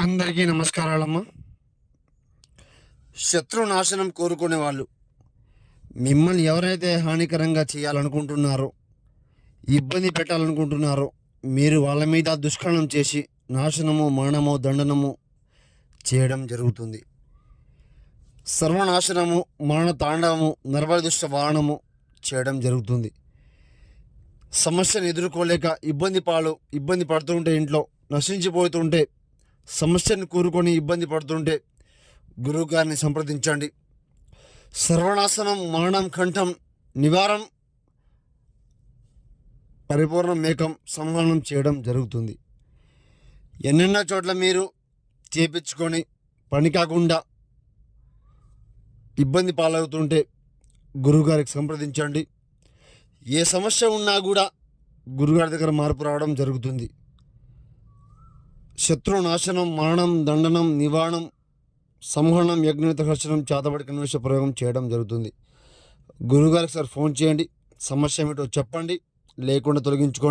అందరికీ నమస్కారాలమ్మా. శత్రు నాశనం కోరుకునే వాళ్ళు మిమ్మల్ని ఎవరైతే హానికరంగా చేయాలనుకుంటున్నారో, ఇబ్బంది పెట్టాలనుకుంటున్నారో, మీరు వాళ్ళ మీద దుష్కరణం చేసి నాశనము, మరణము, దండనము చేయడం జరుగుతుంది. సర్వనాశనము, మరణ తాండవము, నరబలి దుష్ట వాహనము చేయడం జరుగుతుంది. సమస్యను ఎదుర్కోలేక ఇబ్బంది పడుతుంటే, ఇంట్లో నశించిపోతుంటే, సమస్యను కూరుకొని ఇబ్బంది పడుతుంటే గురువుగారిని సంప్రదించండి. సర్వనాశనం, మరణం, కంఠం, నివారం, పరిపూర్ణ మేకం, సంహరణం చేయడం జరుగుతుంది. ఎన్నెన్నో చోట్ల మీరు చేపించుకొని పని కాకుండా ఇబ్బంది పాలవుతుంటే గురువుగారికి సంప్రదించండి. ఏ సమస్య ఉన్నా కూడా గురుగారి దగ్గర మార్పు రావడం జరుగుతుంది. శత్రు నాశనం, మరణం, దండనం, నివారణం, సంహరణం, యజ్ఞోత హర్షణం, చేతబడి కన్వేష ప్రయోగం చేయడం జరుగుతుంది. గురుగారికి సార్ ఫోన్ చేయండి, సమస్య ఏమిటో చెప్పండి, లేకుండా తొలగించుకోండి.